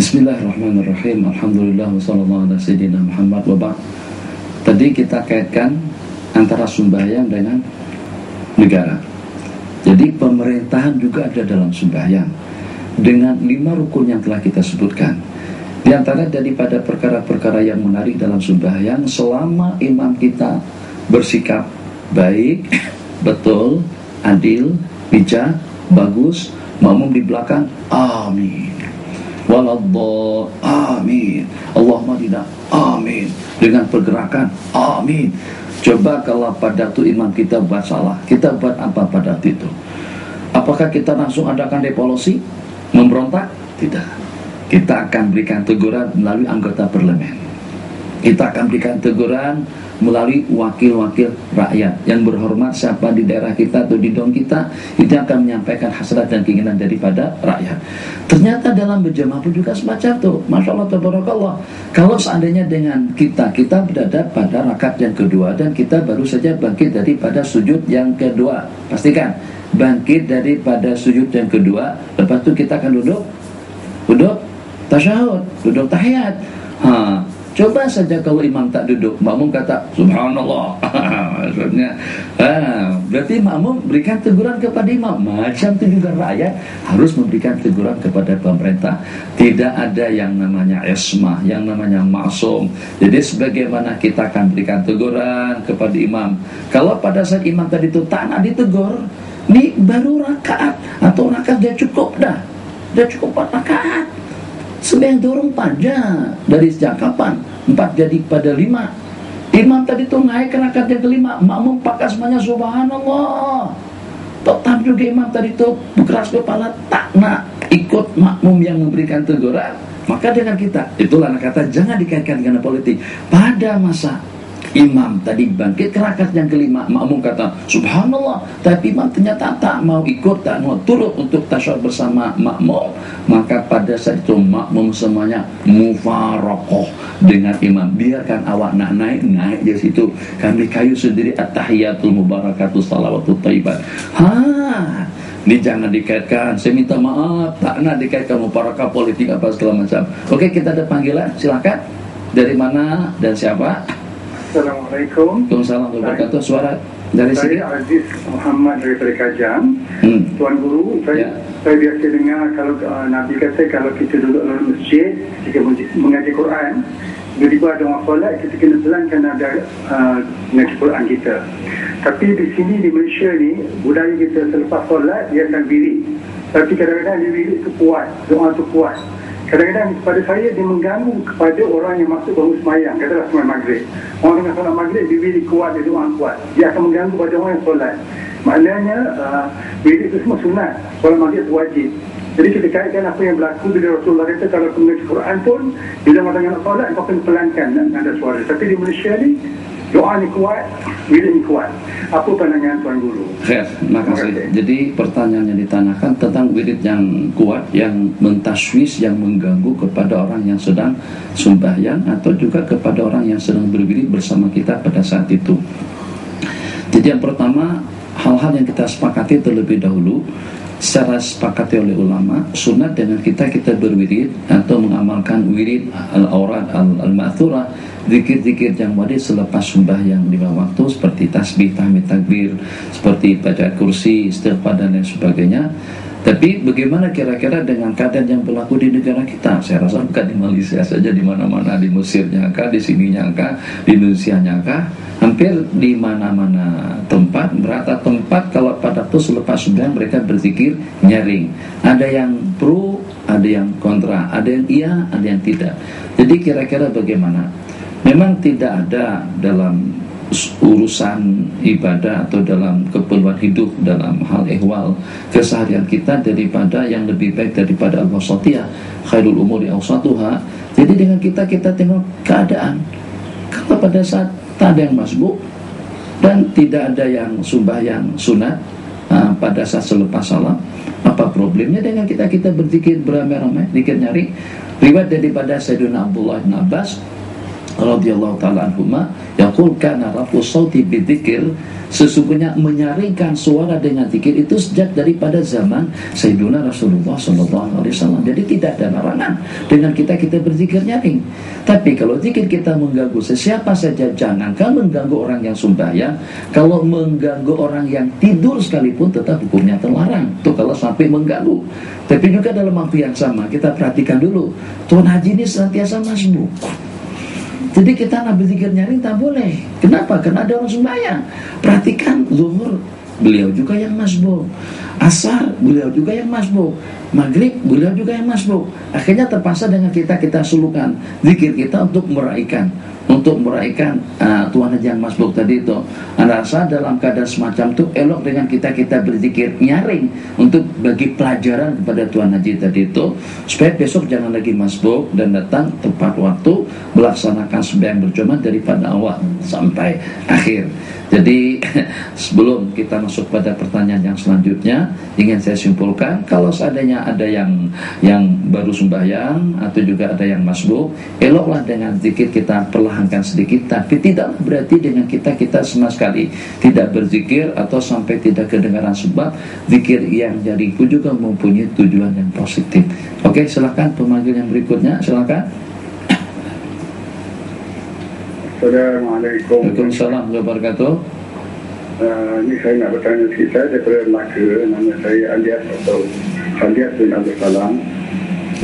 Bismillahirrahmanirrahim. Alhamdulillah wassallallahu ala sayyidina Muhammad wa ba'd. Tadi kita kaitkan antara sembahyang dengan negara. Jadi pemerintahan juga ada dalam sembahyang dengan 5 rukun yang telah kita sebutkan. Di antara daripada perkara-perkara yang menarik dalam sembahyang, selama imam kita bersikap baik, betul, adil, bijak, bagus, makmum di belakang amin, waladhdallin amin, Allahumma tidak amin, dengan pergerakan amin. Coba kalau pada itu imam kita buat salah, kita buat apa pada itu? Apakah kita langsung adakan revolusi, memberontak? Tidak. Kita akan berikan teguran melalui anggota parlemen. Kita akan berikan teguran melalui wakil-wakil rakyat yang berhormat. Siapa di daerah kita atau di dom kita, itu akan menyampaikan hasrat dan keinginan daripada rakyat. Ternyata dalam berjamaah pun juga semacam itu. Masya Allah, tabarakallah. Kalau seandainya dengan kita berada pada rakaat yang kedua dan kita baru saja bangkit daripada sujud yang kedua, pastikan bangkit daripada sujud yang kedua. Lepas itu kita akan duduk tasyahud, duduk tahiyat. Coba saja kalau imam tak duduk, makmum kata subhanallah. Maksudnya berarti makmum berikan teguran kepada imam. Macam itu juga rakyat harus memberikan teguran kepada pemerintah. Tidak ada yang namanya ismah, yang namanya maksum. Jadi sebagaimana kita akan berikan teguran kepada imam, kalau pada saat imam tadi itu tak nak ditegur, ini baru rakaat atau rakaat dia cukup dah. Dia cukup 4 rakaat. Sembahyang dorong pada dari sejak kapan? 4 jadi pada 5. Imam tadi tuh naik ke rakaat yang kelima, makmum pakai semuanya subhanallah. Tetap juga imam tadi tuh berkeras kepala, tak nak ikut makmum yang memberikan teguran. Maka dengan kita, itulah kata jangan dikaitkan dengan politik. Pada masa imam tadi bangkit ke rakaat yang kelima, makmum kata subhanallah, tapi imam ternyata tak mau ikut, tak mau turut untuk tasyahud bersama makmum, maka pada saat itu makmum semuanya mufaraqah dengan imam. Biarkan awak nak naik di situ, kami kayu sendiri at-tahiyatul mubarakatuh salawatut thayyibat. Ini jangan dikaitkan, saya minta maaf, tak nak dikaitkan mubarakah politik apa segala macam. Oke, kita ada panggilan, silakan. Dari mana dan siapa? Assalamualaikum. Waalaikumsalam warahmatullahi wabarakatuh. Suara dari sini. Saya Aziz Muhammad dari Kajang. Tuan Guru, saya biasa dengar kalau Nabi kata kalau kita duduk dalam masjid, jika mengaji Quran, tiba-tiba ada orang solat, kita kena pelankan ada mengaji Quran kita. Tapi di sini di Malaysia ni, budaya kita selepas solat dia akan wirid. Tapi kadang-kadang dia wirid tu kuat, doa tu kuat. Kadang-kadang kepada saya dia mengganggu kepada orang yang masuk bangun semayang, katalah semayang maghrib. Orang tengah solat maghrib dia wirid kuat, dia doa kuat. Dia akan mengganggu pada orang yang solat. Maknanya wirid itu semua sunat, solat maghrib wajib. Jadi kita kaitkan apa yang berlaku bila Rasulullah kata kalau mengaji Quran pun bila orang nak solat kau kena pelankan nada suara. Tapi di Malaysia ni doa ni kuat, wirid ni kuat. Apa pandangan Tuan Guru? Terima kasih. Jadi pertanyaan yang ditanyakan tentang wirid yang kuat, yang mentaswis, yang mengganggu kepada orang yang sedang sembahyang atau juga kepada orang yang sedang berwirid bersama kita pada saat itu. Jadi yang pertama, hal-hal yang kita sepakati terlebih dahulu secara sepakati oleh ulama, sunat dengan kita berwirid atau mengamalkan wirid al-awrad al-ma'thurah, zikir-zikir yang wajib selepas sembahyang 5 waktu seperti tasbih, tahmid, takbir, seperti baca kursi, istighfar dan lain sebagainya. Tapi bagaimana kira-kira dengan keadaan yang berlaku di negara kita? Saya rasa bukan di Malaysia saja, di mana-mana, di Mesirnya kah, di sininya kah, di Indonesianya kah, hampir di mana-mana tempat, merata tempat kalau pada itu selepas sembahyang mereka berzikir nyaring. Ada yang pro, ada yang kontra, ada yang iya, ada yang tidak. Jadi kira-kira bagaimana? Memang tidak ada dalam urusan ibadah atau dalam keperluan hidup, dalam hal ehwal keseharian kita daripada yang lebih baik daripada al-wasatiyah, khairul umuri awsatuha. Jadi dengan kita tengok keadaan. Kalau pada saat tak ada yang masbuk dan tidak ada yang sembahyang sunat pada saat selepas salam, apa problemnya dengan kita berzikir beramai-ramai, zikir nyari? Riwayat daripada Sayyidina Abdullah bin Abbas, radhiyallahu taala anhuma yaqul kana rafu sauti bidzikir, sesungguhnya menyaringkan suara dengan zikir itu sejak daripada zaman Sayyidina Rasulullah sallallahu alaihi wasallam. Jadi tidak ada larangan dengan kita berzikir nyaring. Tapi kalau zikir kita mengganggu sesiapa saja, jangankan mengganggu orang yang sembahyang, kalau mengganggu orang yang tidur sekalipun tetap hukumnya terlarang. Itu kalau sampai mengganggu. Tapi juga dalam waktu yang sama kita perhatikan dulu, Tuan Haji ini senantiasa masbuk. Jadi kita nak berzikir nyaring tak boleh. Kenapa? Karena ada orang sembahyang. Perhatikan, zuhur beliau juga yang masbuk, asar beliau juga yang masbuk, maghrib beliau juga yang masbuk. Akhirnya terpaksa dengan kita sulukan zikir kita untuk meraihkan Tuan Haji yang masbuk tadi itu. Anda rasa dalam keadaan semacam itu elok dengan kita berzikir nyaring untuk bagi pelajaran kepada Tuan Haji tadi itu, supaya besok jangan lagi masbuk dan datang tepat waktu melaksanakan sembahyang berjamaah daripada awal sampai akhir. Jadi sebelum kita masuk pada pertanyaan yang selanjutnya, ingin saya simpulkan, kalau seandainya ada yang baru sembahyang atau juga ada yang masbuk, eloklah dengan zikir kita perlahankan sedikit, tapi tidak berarti dengan kita sama sekali tidak berzikir atau sampai tidak kedengaran, sebab zikir yang dari itu juga mempunyai tujuan yang positif. Oke, silakan pemanggil yang berikutnya, silakan. Assalamualaikum. Waalaikumsalam warahmatullahi wabarakatuh. Ini saya nak bertanya sikit daripada Melaka. Nama saya Alias atau Alias bin Abdul Salam.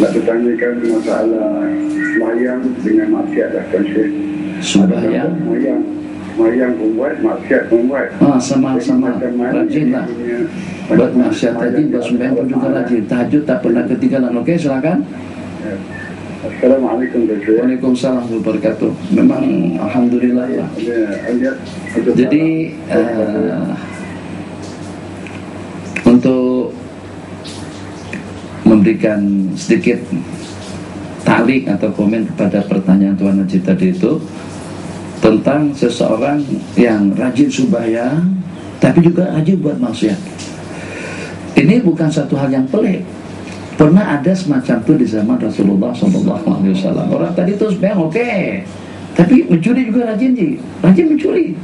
Nak bertanyakan masalah sembahyang dengan maksiat dan Syekh. Sembahyang pun buat, maksiat pun buat. Sama-sama rajinlah. Buat maksiat tadi, buat sembahyang pun juga rajin. Tahajud tak pernah ketinggalan. Oke, silakan. Assalamualaikum warahmatullahi wabarakatuh. Waalaikumsalam warahmatullahi wabarakatuh. Memang alhamdulillah ya. Jadi untuk memberikan sedikit ta'liq atau komen kepada pertanyaan Tuan Haji tadi itu tentang seseorang yang rajin sembahyang tapi juga rajin buat maksiat. Ini bukan satu hal yang pelik. Pernah ada semacam itu di zaman Rasulullah SAW. Orang tadi itu sebenarnya oke, tapi mencuri juga rajin mencuri.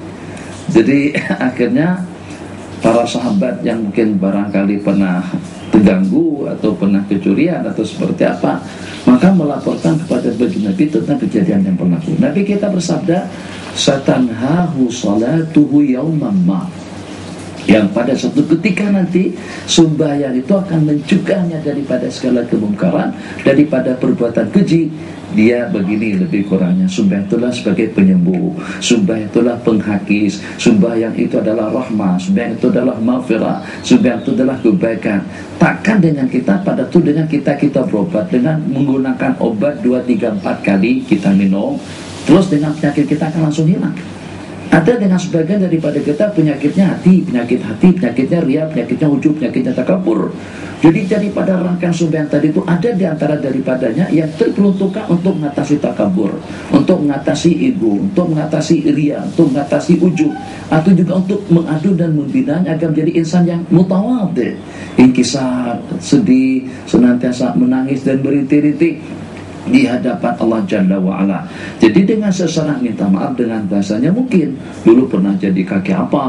Jadi akhirnya para sahabat yang mungkin barangkali pernah terganggu atau pernah kecurian atau seperti apa, maka melaporkan kepada baginda Nabi tentang kejadian yang berlaku. Nabi kita bersabda, satanhahu salatuhu yauman ma, yang pada suatu ketika nanti sembahyang itu akan mencegahnya daripada segala kemungkaran, daripada perbuatan keji. Dia begini lebih kurangnya, sembahyang itulah sebagai penyembuh, sembahyang itulah penghakis, sembahyang itu adalah rahmah, sembahyang itu adalah maghfirah, sembahyang itu adalah kebaikan. Takkan dengan kita pada itu dengan kita berobat dengan menggunakan obat 2, 3, 4 kali kita minum, terus dengan penyakit kita akan langsung hilang. Ada dengan sebagian daripada kita penyakitnya penyakitnya riya, penyakitnya ujub, penyakitnya takabur. Jadi daripada rangkaian sembahyang tadi itu ada di antara daripadanya yang terperuntukkan untuk mengatasi takabur, untuk mengatasi ego, untuk mengatasi riya, untuk mengatasi ujub, atau juga untuk mengadu dan membinanya agar menjadi insan yang mutawadhi, inkisar, sedih, senantiasa menangis dan berintih-intih di hadapan Allah Jalla wa'ala. Jadi dengan seseorang minta maaf dengan bahasanya, mungkin dulu pernah jadi kaki apa,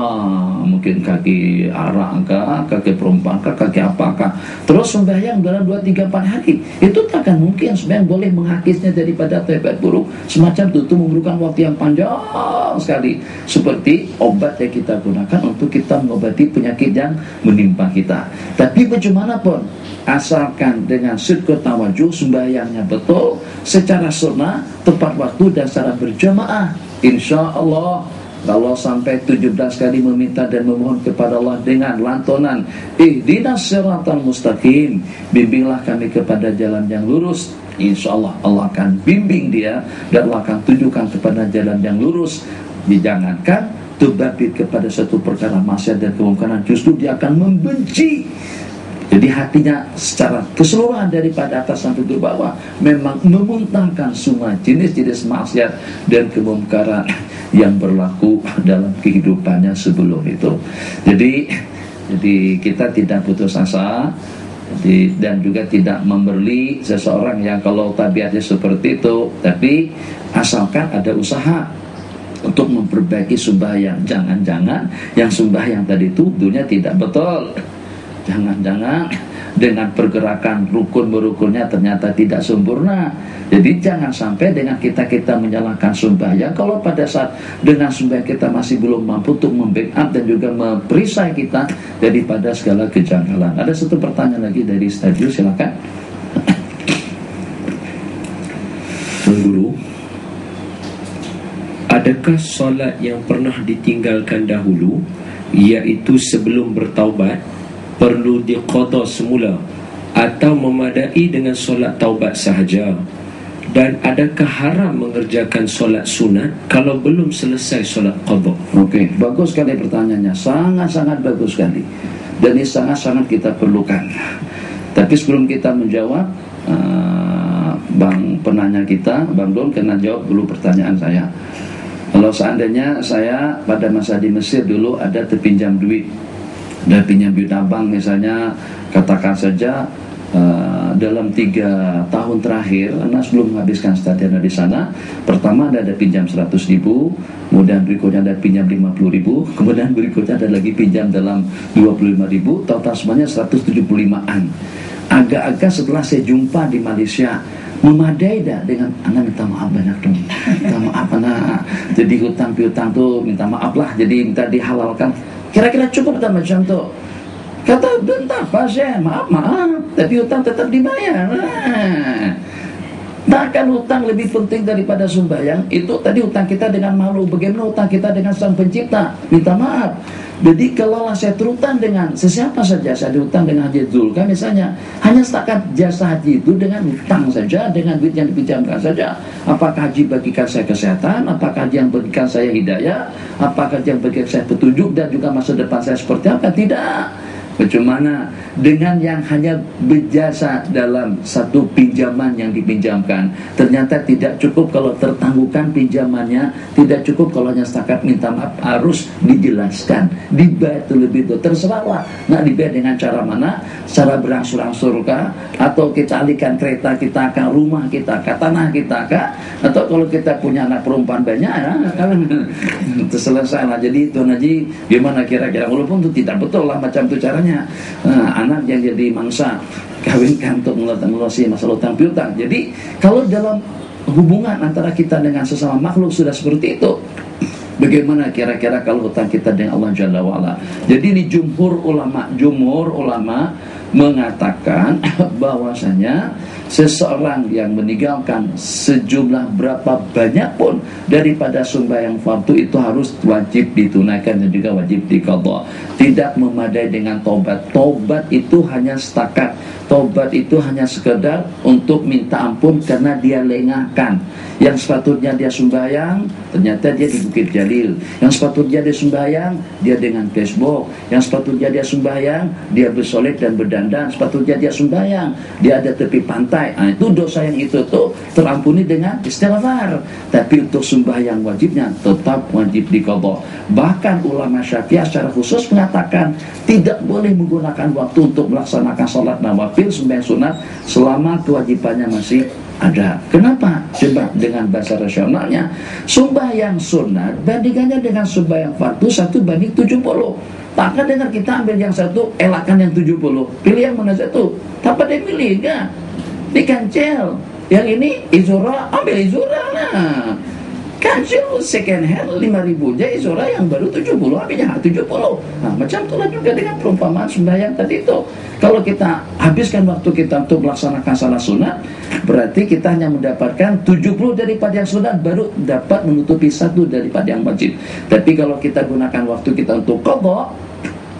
mungkin kaki arak kah, kaki perempuan kah, kaki apakah, terus sembahyang dalam 2, 3, 4 hari, itu takkan mungkin sembahyang boleh menghakisnya daripada tabiat buruk semacam itu memerlukan waktu yang panjang sekali, seperti obat yang kita gunakan untuk kita mengobati penyakit yang menimpa kita. Tapi bagaimanapun, asalkan dengan sidqut tawajuh, sembahyangnya betul secara sunnah, tepat waktu dan secara berjamaah, insya Allah kalau sampai 17 kali meminta dan memohon kepada Allah dengan lantunan ihdinas siratal mustaqim, bimbinglah kami kepada jalan yang lurus, insya Allah Allah akan bimbing dia dan Allah akan tunjukkan kepada jalan yang lurus. Dijangankan terbabit kepada satu perkara maksiat dan kemungkaran, justru dia akan membenci. Jadi hatinya secara keseluruhan daripada atas sampai ke bawah memang memuntahkan semua jenis-jenis maksiat dan kemungkaran yang berlaku dalam kehidupannya sebelum itu. Jadi kita tidak putus asa. dan juga tidak memberi seseorang yang kalau tabiatnya seperti itu, tapi asalkan ada usaha untuk memperbaiki sembahyang. Jangan-jangan yang sembahyang tadi itu dunia tidak betul. Jangan-jangan dengan pergerakan rukun-merukunnya ternyata tidak sempurna. Jadi jangan sampai dengan kita menyalahkan sembahyang kalau pada saat dengan sembahyang kita masih belum mampu untuk membackup dan juga meperisai kita daripada segala kejanggalan. Ada satu pertanyaan lagi dari studio, silakan. Guru, adakah solat yang pernah ditinggalkan dahulu, iaitu sebelum bertaubat, perlu diqada semula atau memadai dengan solat taubat sahaja? Dan adakah haram mengerjakan solat sunat kalau belum selesai solat qada? Okey, bagus sekali pertanyaannya, sangat-sangat bagus sekali. Dan ini sangat-sangat kita perlukan. Tapi sebelum kita menjawab, Bang penanya kita, Bang Don, kena jawab dulu pertanyaan saya. Kalau seandainya saya pada masa di Mesir dulu ada terpinjam duit, dan pinjam duit abang misalnya, katakan saja dalam 3 tahun terakhir, karena sebelum menghabiskan stadion di sana, pertama ada pinjam 100.000, kemudian berikutnya ada pinjam 50.000, kemudian berikutnya ada lagi pinjam dalam 25.000, total semuanya 175-an. Agak-agak setelah saya jumpa di Malaysia, memadai dah dengan anak minta maaf banyak dong, minta maaf anak, jadi hutang piutang tuh minta maaf lah, jadi minta dihalalkan. Kira-kira cukup tak macam tu? Kata bentar Pak Syekh, maaf, tapi hutang tetap dibayar. Takkan hutang lebih penting daripada sembahyang? Itu tadi hutang kita dengan makhluk, bagaimana hutang kita dengan Sang Pencipta? Minta maaf. Jadi kalau saya terhutang dengan sesiapa saja, saya dihutang dengan Haji Zulkan misalnya, hanya setakat jasa haji itu dengan hutang saja, dengan duit yang dipinjamkan saja. Apakah haji bagikan saya kesehatan? Apakah haji yang bagikan saya hidayah? Apakah haji yang bagikan saya petunjuk dan juga masa depan saya seperti apa? Tidak. Bagaimana dengan yang hanya berjasa dalam satu pinjaman yang dipinjamkan, ternyata tidak cukup kalau tertangguhkan pinjamannya, tidak cukup kalau hanya setakat minta maaf, harus dijelaskan, dibayar terlebih dahulu. Terserahlah nak dibayar dengan cara mana, cara berangsur-angsur kah, atau kita alihkan kereta kita ke rumah kita ke tanah kita kah, atau kalau kita punya anak perempuan banyak ya, selesai lah. Jadi Tuan Haji gimana kira-kira, walaupun itu tidak betul lah macam itu caranya. Anak yang jadi mangsa kawinkan untuk melunasi masalah hutang piutang. Jadi kalau dalam hubungan antara kita dengan sesama makhluk sudah seperti itu, bagaimana kira-kira kalau hutang kita dengan Allah Jalla wa'ala? Jadi di jumhur ulama mengatakan bahwasanya seseorang yang meninggalkan sejumlah berapa banyak pun daripada sembahyang fardu itu harus wajib ditunaikan dan juga wajib diqadha. Tidak memadai dengan tobat. Tobat itu hanya setakat, tobat itu hanya sekedar untuk minta ampun karena dia lengahkan. Yang sepatutnya dia sembahyang, ternyata dia di Bukit Jalil. Yang sepatutnya dia sembahyang, dia dengan Facebook. Yang sepatutnya dia sembahyang, dia bersolek dan berdandan. Sepatutnya dia sembahyang, dia ada tepi pantai. Itu dosa yang itu tuh terampuni dengan istighfar. Tapi untuk sembahyang wajibnya tetap wajib diqadha. Bahkan ulama Syafi'iyah secara khusus mengatakan tidak boleh menggunakan waktu untuk melaksanakan salat nawafil, sembahyang sunat selama kewajibannya masih ada. Kenapa? Sebab dengan bahasa rasionalnya, sembahyang sunat bandingannya dengan sembahyang fardu 1:70. Takkan dengan kita ambil yang satu, elakkan yang 70. Pilih yang mana satu? Tanpa dia pilih kan? Dikancel. Yang ini izura, ambil izura lah. Kancil second hand 5.000 aja, izura yang baru 70, ambilnya 70. Nah, macam itulah juga dengan perumpamaan sembahyang tadi itu. Kalau kita habiskan waktu kita untuk melaksanakan salat sunat, berarti kita hanya mendapatkan 70 daripada yang sunat, baru dapat menutupi 1 daripada yang wajib. Tapi kalau kita gunakan waktu kita untuk qadha,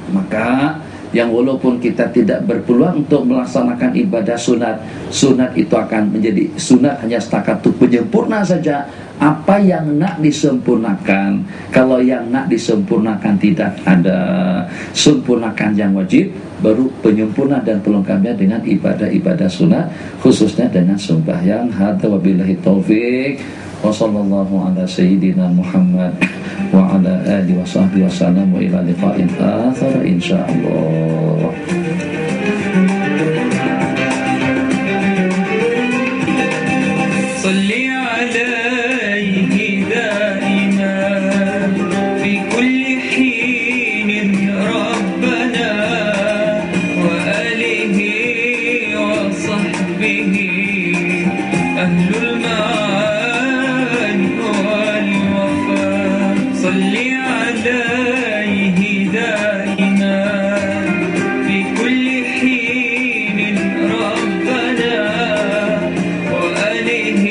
maka yang walaupun kita tidak berpeluang untuk melaksanakan ibadah sunat, sunat itu akan menjadi sunat hanya setakat untuk penyempurna saja. Apa yang nak disempurnakan, kalau yang nak disempurnakan tidak ada, sempurnakan yang wajib, baru penyempurna dan pelengkapnya dengan ibadah-ibadah sunat, khususnya dengan sembahyang. Hadza wabillahi taufik. Wa sallallahu ala sayyidina Muhammad wa ala alihi wa sahbihi wasallam wa ila liqa'in akhar insyaallah. أهل المعاني والوفاء صل عليه دائما في كل حين ربنا وآله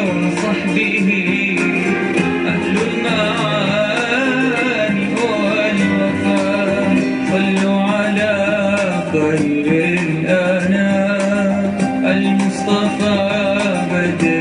وصحبه أهل المعاني والوفاء صلوا على خير الأنام المصطفى بدر